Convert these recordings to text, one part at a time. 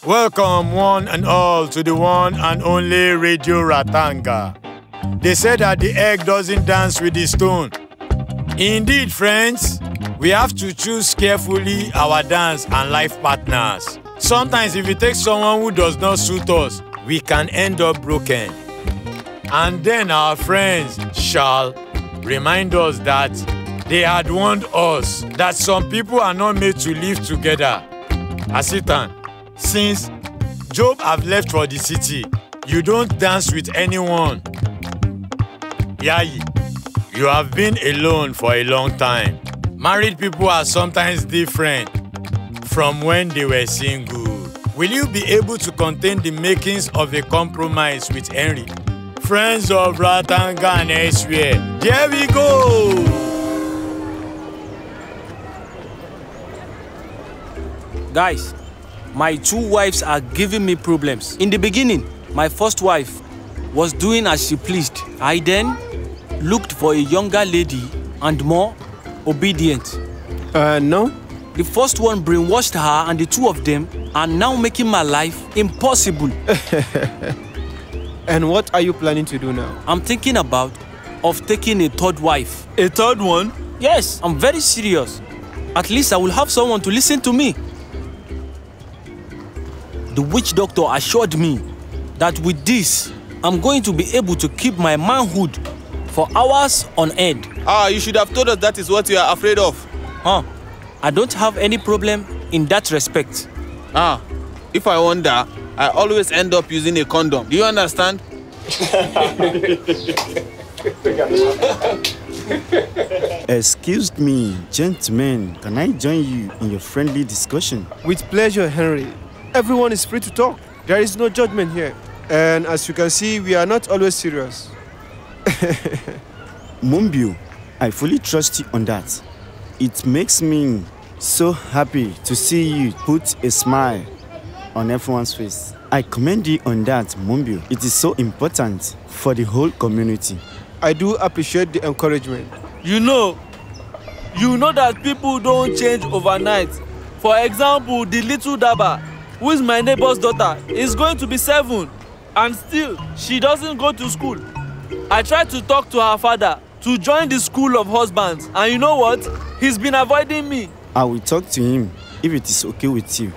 Welcome one and all to the one and only Radio Ratanga. They say that the egg doesn't dance with the stone. Indeed, friends, we have to choose carefully our dance and life partners. Sometimes if we take someone who does not suit us, we can end up broken. And then our friends shall remind us that they had warned us that some people are not made to live together. Asitan, since Job have left for the city, you don't dance with anyone. Yayi, you have been alone for a long time. Married people are sometimes different from when they were single. Will you be able to contain the makings of a compromise with Henry? Friends of Ratanga and elsewhere, there we go! Guys, my two wives are giving me problems. In the beginning, my first wife was doing as she pleased. I then looked for a younger lady and more obedient. No. The first one brainwashed her, and the two of them are now making my life impossible. And what are you planning to do now? I'm thinking of taking a third wife. A third one? Yes, I'm very serious. At least I will have someone to listen to me. The witch doctor assured me that with this, I'm going to be able to keep my manhood for hours on end. You should have told us that is what you are afraid of. I don't have any problem in that respect. If I wonder, I always end up using a condom. Do you understand? Excuse me, gentlemen, can I join you in your friendly discussion? With pleasure, Henry. Everyone is free to talk. There is no judgment here. And as you can see, we are not always serious. Mumbio, I fully trust you on that. It makes me so happy to see you put a smile on everyone's face. I commend you on that, Mumbio. It is so important for the whole community. I do appreciate the encouragement. You know that people don't change overnight. For example, the little Daba, who is my neighbor's daughter, is going to be 7, and still she doesn't go to school. I tried to talk to her father to join the school of husbands, and you know what? He's been avoiding me. I will talk to him if it is okay with you.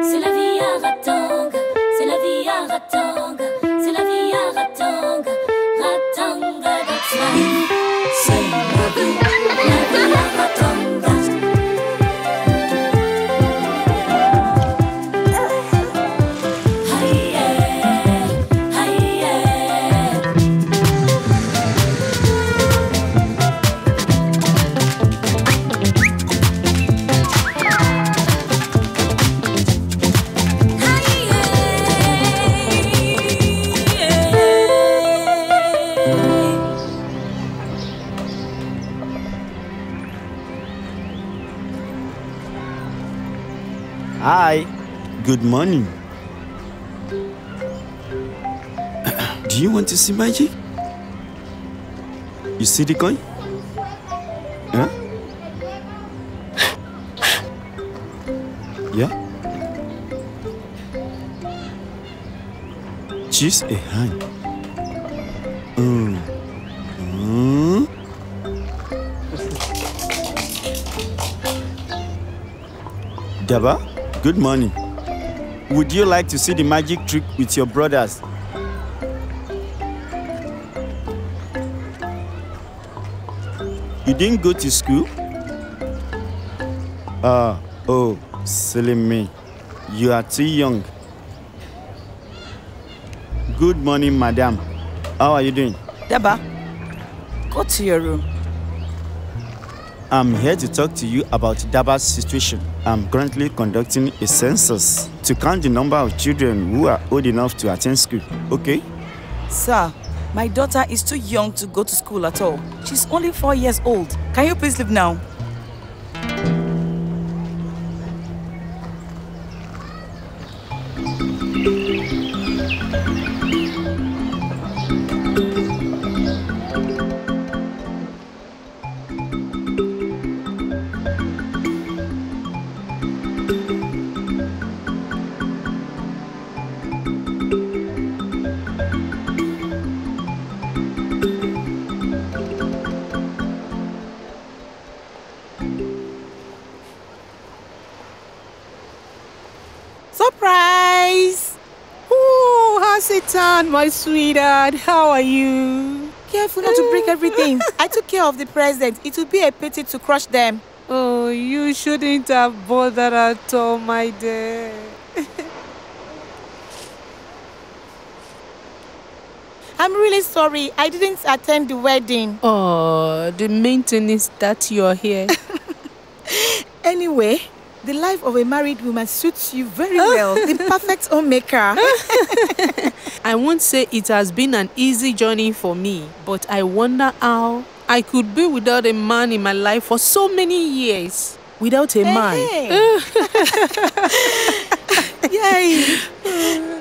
C'est la vie à Ratanga, c'est la vie à Ratanga, c'est la vie à Ratanga, Ratanga, that's life. C'est la vie à Ratanga. Hi, good morning. Do you want to see magic? You see the coin? Huh? Yeah? Choose a hand. Daba, good morning. Would you like to see the magic trick with your brothers? You didn't go to school? Oh, silly me. You are too young. Good morning, madam. How are you doing? Daba, go to your room. I'm here to talk to you about Daba's situation. I'm currently conducting a census to count the number of children who are old enough to attend school, okay? Sir, my daughter is too young to go to school at all. She's only 4 years old. Can you please leave now? Satan, my sweetheart, how are you? Careful not to break everything. I took care of the presents. It would be a pity to crush them. Oh, you shouldn't have bothered at all, my dear. I'm really sorry. I didn't attend the wedding. Oh, the main thing is that you're here. Anyway, the life of a married woman suits you very well. The perfect homemaker. I won't say it has been an easy journey for me, but I wonder how I could be without a man in my life for so many years. Without a man. Yay!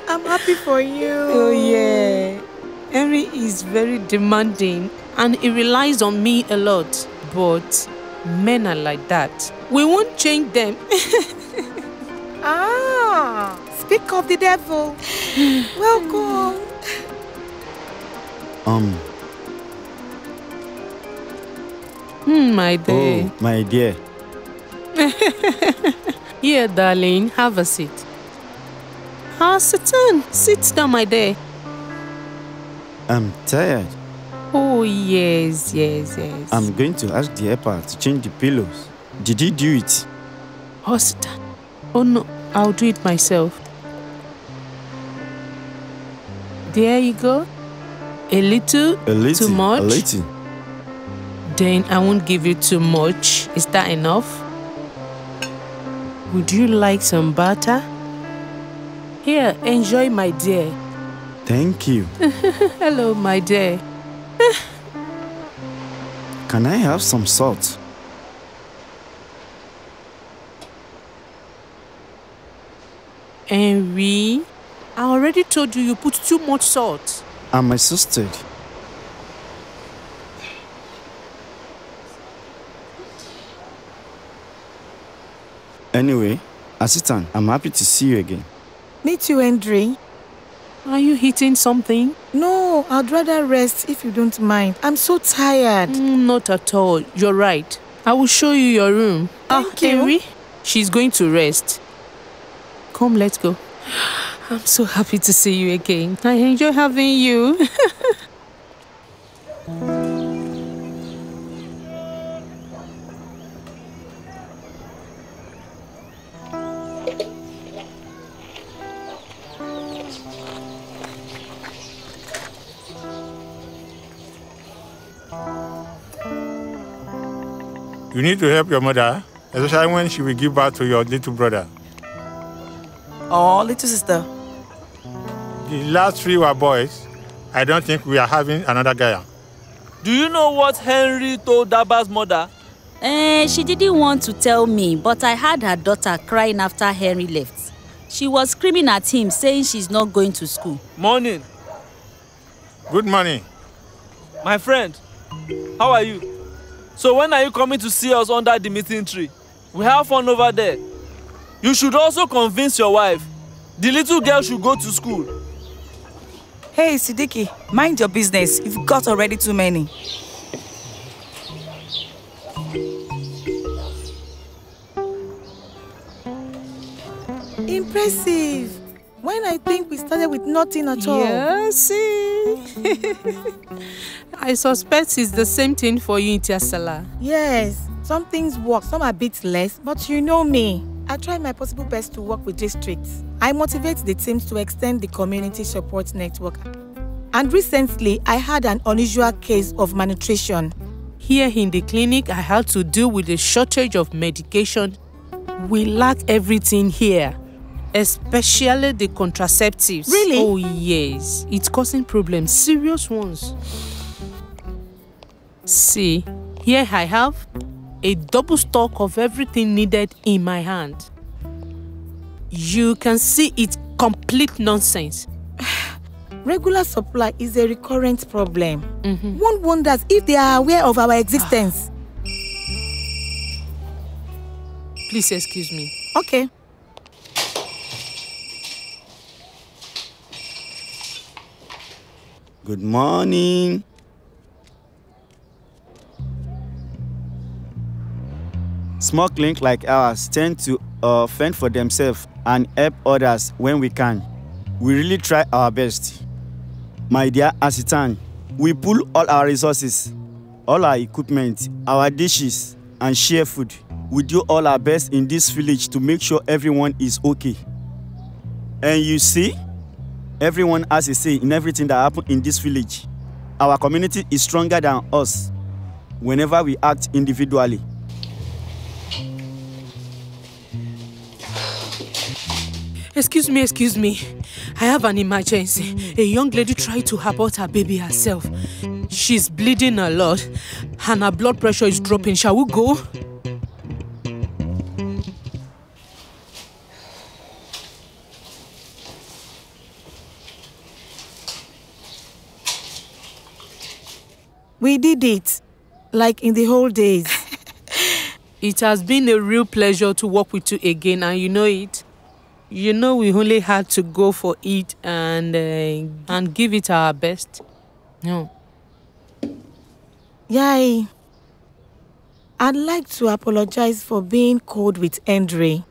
I'm happy for you. Oh, yeah. Henry is very demanding and he relies on me a lot. But men are like that. We won't change them. Speak of the devil. Welcome. My dear. Oh, my dear. Here, darling, have a seat. Satan, sit down, my dear. I'm tired. Oh, yes. I'm going to ask the helper to change the pillows. Did he do it? Satan. Oh, no, I'll do it myself. There you go. A little, too much. A little. Then I won't give you too much. Is that enough? Would you like some butter? Here, enjoy, my dear. Thank you. Hello, my dear. Can I have some salt? Henry, I already told you put too much salt. I'm exhausted. Anyway, Assistant, I'm happy to see you again. Me too, Henry. Are you eating something? No, I'd rather rest if you don't mind. I'm so tired. Not at all. You're right. I will show you your room. Thank you. Henry, she's going to rest. Come, let's go. I'm so happy to see you again. I enjoy having you. You need to help your mother, especially when she will give birth to your little brother. Oh, little sister. The last 3 were boys. I don't think we are having another girl. Do you know what Henry told Daba's mother? She didn't want to tell me, but I heard her daughter crying after Henry left. She was screaming at him, saying she's not going to school. Morning. Good morning. My friend, how are you? So when are you coming to see us under the meeting tree? We have fun over there. You should also convince your wife. The little girl should go to school. Hey, Siddiqui, mind your business. You've got already too many. Impressive. When I think we started with nothing at all. Yeah, see? I suspect it's the same thing for you in Tiasala. Yes, some things work, some are a bit less, but you know me. I try my possible best to work with districts. I motivate the teams to extend the community support network. And recently, I had an unusual case of malnutrition. Here in the clinic, I had to deal with a shortage of medication. We lack everything here, especially the contraceptives. Really? Oh, yes. It's causing problems, serious ones. See, here I have a double stock of everything needed in my hand. You can see it's complete nonsense. Regular supply is a recurrent problem. One wonders if they are aware of our existence. Please excuse me. Okay. Good morning. Small clinics like ours tend to fend for themselves and help others when we can. We really try our best. My dear Asitan, we pool all our resources, all our equipment, our dishes, and share food. We do all our best in this village to make sure everyone is okay. And you see, everyone has a say in everything that happens in this village. Our community is stronger than us whenever we act individually. Excuse me. I have an emergency. A young lady tried to abort her baby herself. She's bleeding a lot and her blood pressure is dropping. Shall we go? We did it, like in the old days. It has been a real pleasure to work with you again, and you know it. You know we only had to go for it and give it our best. No. Yay. I'd like to apologize for being cold with Andre.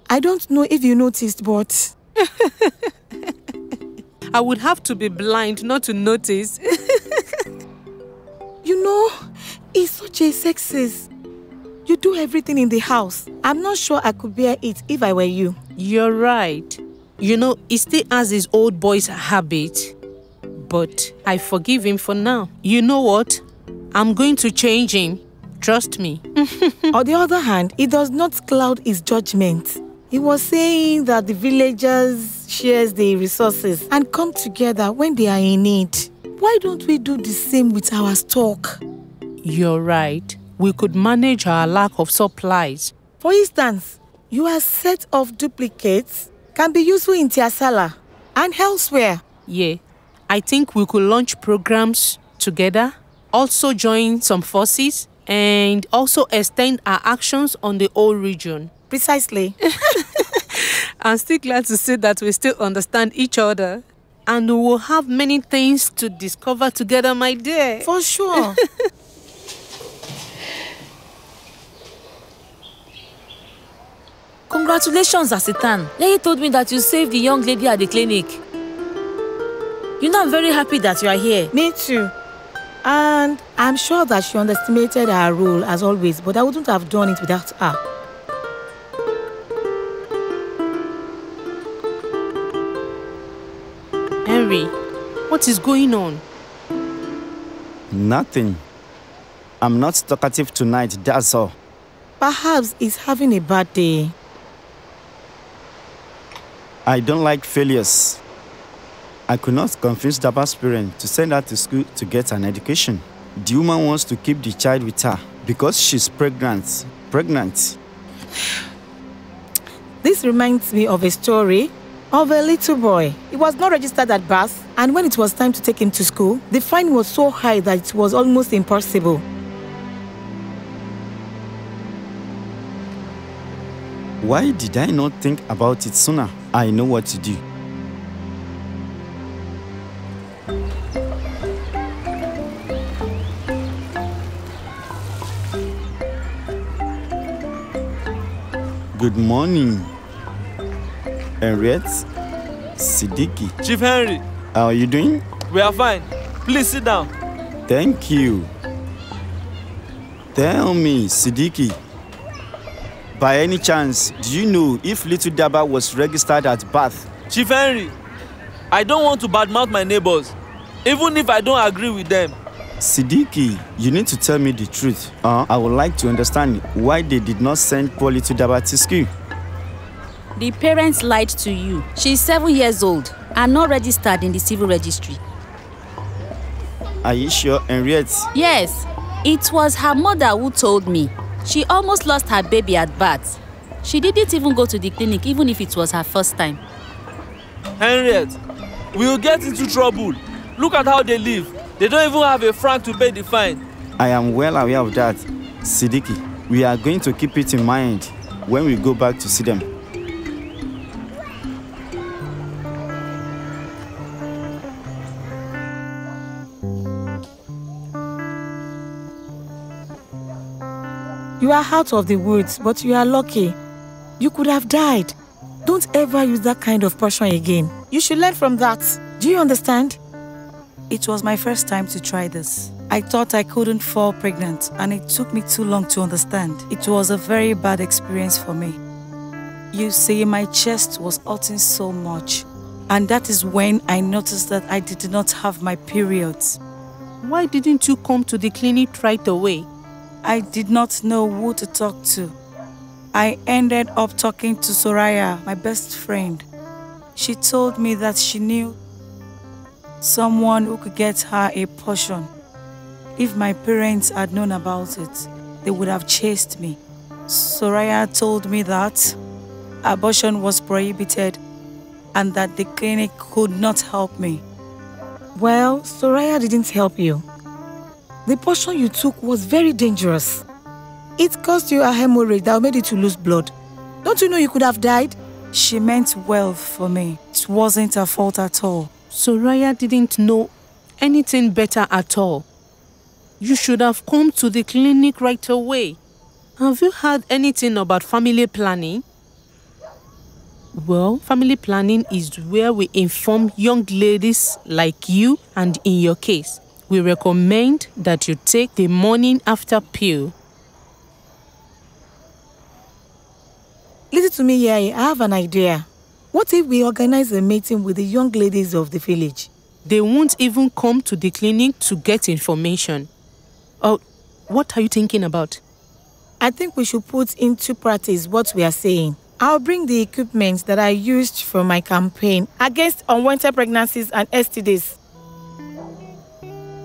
I don't know if you noticed, but... I would have to be blind not to notice. You know, he's such a sexist. You do everything in the house. I'm not sure I could bear it if I were you. You're right. You know, he still has his old boy's habit. But I forgive him for now. You know what? I'm going to change him. Trust me. On the other hand, it does not cloud his judgment. He was saying that the villagers share the resources and come together when they are in need. Why don't we do the same with our stock? You're right. We could manage our lack of supplies. For instance, your set of duplicates can be useful in Tiasala and elsewhere. Yeah, I think we could launch programs together, also join some forces, and also extend our actions on the whole region. Precisely. I'm still glad to see that we still understand each other. And we will have many things to discover together, my dear. For sure. Congratulations, Asitan. Lei told me that you saved the young lady at the clinic. You know, I'm very happy that you are here. Me too. And I'm sure that she underestimated her role as always, but I wouldn't have done it without her. Henry, what is going on? Nothing. I'm not talkative tonight, that's all. Perhaps he's having a bad day. I don't like failures. I could not convince Daba's parents to send her to school to get an education. The woman wants to keep the child with her because she's pregnant. This reminds me of a story of a little boy. He was not registered at birth, and when it was time to take him to school, the fine was so high that it was almost impossible. Why did I not think about it sooner? I know what to do. Good morning, Henriette, Siddiqui. Chief Henry. How are you doing? We are fine. Please sit down. Thank you. Tell me, Siddiqui, by any chance, do you know if little Daba was registered at birth? Chief Henry, I don't want to badmouth my neighbors, even if I don't agree with them. Siddiqui, you need to tell me the truth. I would like to understand why they did not send poor little Daba to school. The parents lied to you. She's 7 years old and not registered in the civil registry. Are you sure, Henriette? Yes, it was her mother who told me. She almost lost her baby at birth. She didn't even go to the clinic, even if it was her first time. Henriette, we will get into trouble. Look at how they live. They don't even have a franc to pay the fine. I am well aware of that, Siddiqui. We are going to keep it in mind when we go back to see them. You are out of the woods, but you are lucky. You could have died. Don't ever use that kind of passion again. You should learn from that. Do you understand? It was my first time to try this. I thought I couldn't fall pregnant, and it took me too long to understand. It was a very bad experience for me. You see, my chest was hurting so much, and that is when I noticed that I did not have my periods. Why didn't you come to the clinic right away? I did not know who to talk to. I ended up talking to Soraya, my best friend. She told me that she knew someone who could get her a portion. If my parents had known about it, they would have chased me. Soraya told me that abortion was prohibited and that the clinic could not help me. Well, Soraya didn't help you. The portion you took was very dangerous. It caused you a hemorrhage that made you to lose blood. Don't you know you could have died? She meant well for me. It wasn't her fault at all. Soraya didn't know anything better at all. You should have come to the clinic right away. Have you heard anything about family planning? Well, family planning is where we inform young ladies like you, and in your case, we recommend that you take the morning after pill. Listen to me here, I have an idea. What if we organize a meeting with the young ladies of the village? They won't even come to the clinic to get information. Oh, what are you thinking about? I think we should put into practice what we are saying. I'll bring the equipment that I used for my campaign against unwanted pregnancies and STDs.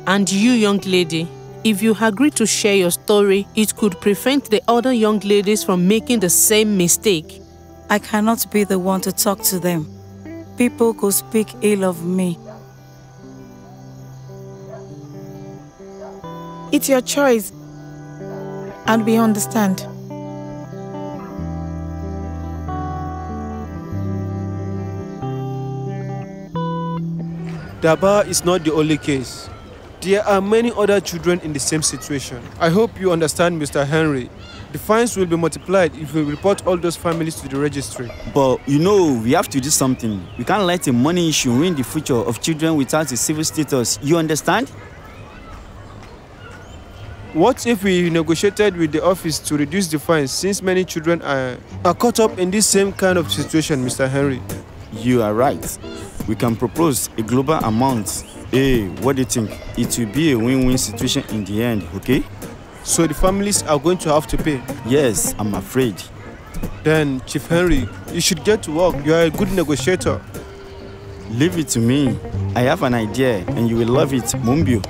And you, young lady, if you agree to share your story, it could prevent the other young ladies from making the same mistake. I cannot be the one to talk to them. People could speak ill of me. It's your choice, and we understand. Daba is not the only case. There are many other children in the same situation. I hope you understand, Mr. Henry. The fines will be multiplied if we report all those families to the registry. But you know, we have to do something. We can't let a money issue ruin the future of children without a civil status. You understand? What if we negotiated with the office to reduce the fines, since many children are caught up in this same kind of situation, Mr. Henry? You are right. We can propose a global amount. Hey, what do you think? It will be a win-win situation in the end, okay? So the families are going to have to pay? Yes, I'm afraid. Then, Chief Henry, you should get to work. You are a good negotiator. Leave it to me. I have an idea, and you will love it, Mumbio.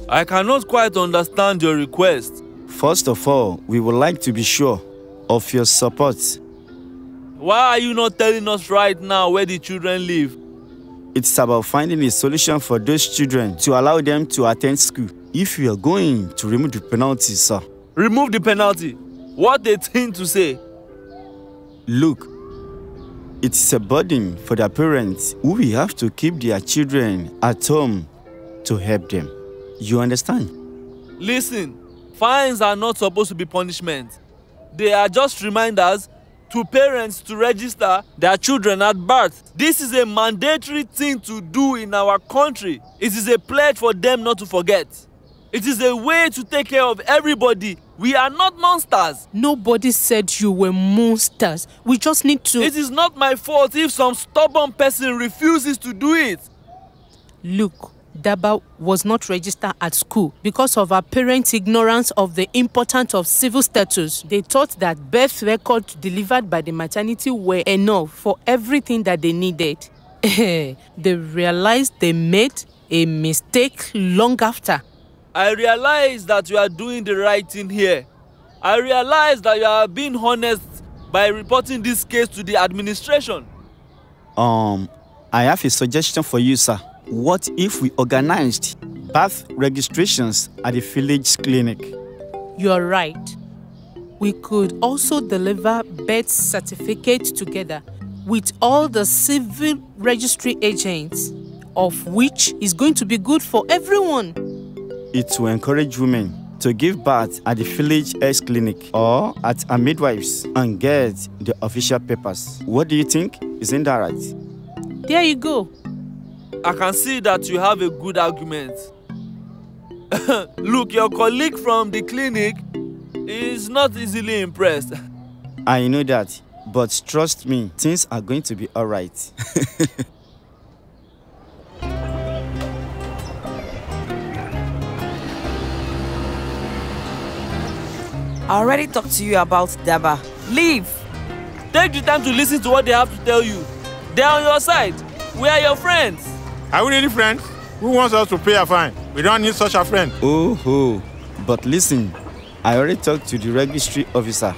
I cannot quite understand your request. First of all, we would like to be sure of your support. Why are you not telling us right now where the children live? It's about finding a solution for those children to allow them to attend school. If you are going to remove the penalty, sir. Remove the penalty? What a thing to say. Look, it's a burden for their parents who will have to keep their children at home to help them. You understand? Listen, fines are not supposed to be punishment. They are just reminders to parents to register their children at birth. This is a mandatory thing to do in our country. It is a pledge for them not to forget. It is a way to take care of everybody. We are not monsters. Nobody said you were monsters. We just need to... It is not my fault if some stubborn person refuses to do it. Look, Daba was not registered at school because of her parents' ignorance of the importance of civil status. They thought that birth records delivered by the maternity were enough for everything that they needed. They realized they made a mistake long after. I realize that you are doing the right thing here. I realize that you are being honest by reporting this case to the administration. I have a suggestion for you, sir. What if we organized birth registrations at the village clinic? You're right. We could also deliver birth certificates together with all the civil registry agents, of which is going to be good for everyone. It will encourage women to give birth at the village health clinic or at a midwife's and get the official papers. What do you think? Isn't that right? There you go. I can see that you have a good argument. Look, your colleague from the clinic is not easily impressed. I know that, but trust me, things are going to be all right. I already talked to you about Daba. Leave! Take the time to listen to what they have to tell you. They're on your side. We are your friends. Are we really friends? Who wants us to pay a fine? We don't need such a friend. Oh, but listen, I already talked to the registry officer.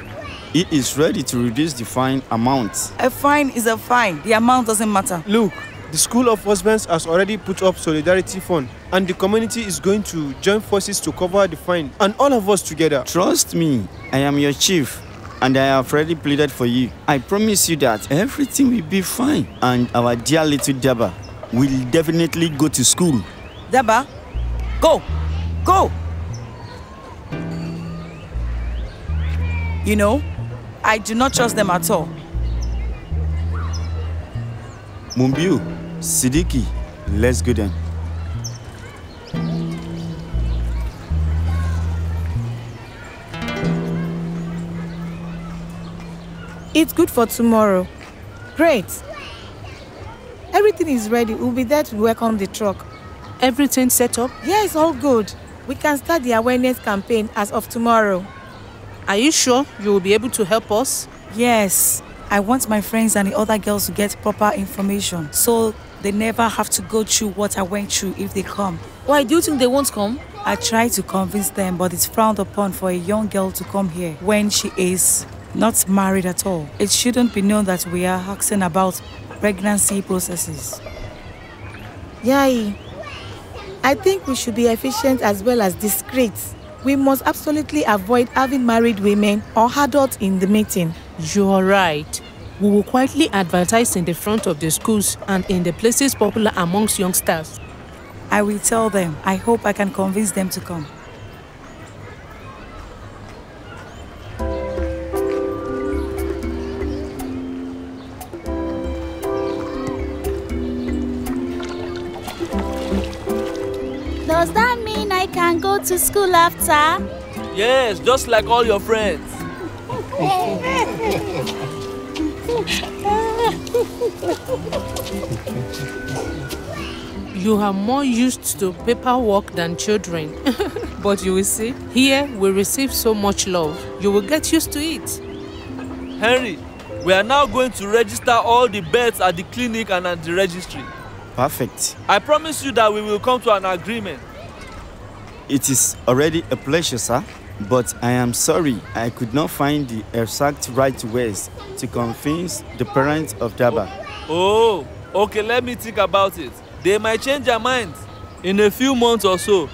He is ready to reduce the fine amount. A fine is a fine. The amount doesn't matter. Look, the School of Husbands has already put up Solidarity Fund, and the community is going to join forces to cover the fine, and all of us together. Trust me, I am your chief, and I have already pleaded for you. I promise you that everything will be fine, and our dear little Daba will definitely go to school. Daba, go! Go! You know, I do not trust them at all. Mumbiu, Sidiki, let's go then. It's good for tomorrow. Great. Everything is ready. We'll be there to welcome the truck. Everything set up? Yeah, it's all good. We can start the awareness campaign as of tomorrow. Are you sure you will be able to help us? Yes. I want my friends and the other girls to get proper information so they never have to go through what I went through if they come. Why, do you think they won't come? I tried to convince them, but it's frowned upon for a young girl to come here when she is not married at all. It shouldn't be known that we are asking about pregnancy processes. Yai, I think we should be efficient as well as discreet. We must absolutely avoid having married women or adults in the meeting. You're right. We will quietly advertise in the front of the schools and in the places popular amongst youngsters. I will tell them. I hope I can convince them to come. Does that mean I can go to school after? Yes, just like all your friends. You are more used to paperwork than children. But you will see, here we receive so much love. You will get used to it. Henry, we are now going to register all the beds at the clinic and at the registry. Perfect. I promise you that we will come to an agreement. It is already a pleasure, sir. But I am sorry I could not find the exact right words to convince the parents of Daba. Oh, okay, let me think about it. They might change their minds in a few months or so.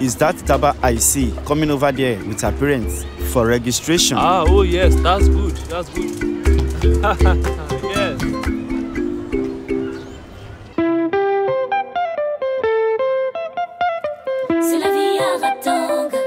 Is that Daba I see coming over there with her parents for registration? Oh yes, that's good. That's good. Yes. C'est la vie à Ratanga.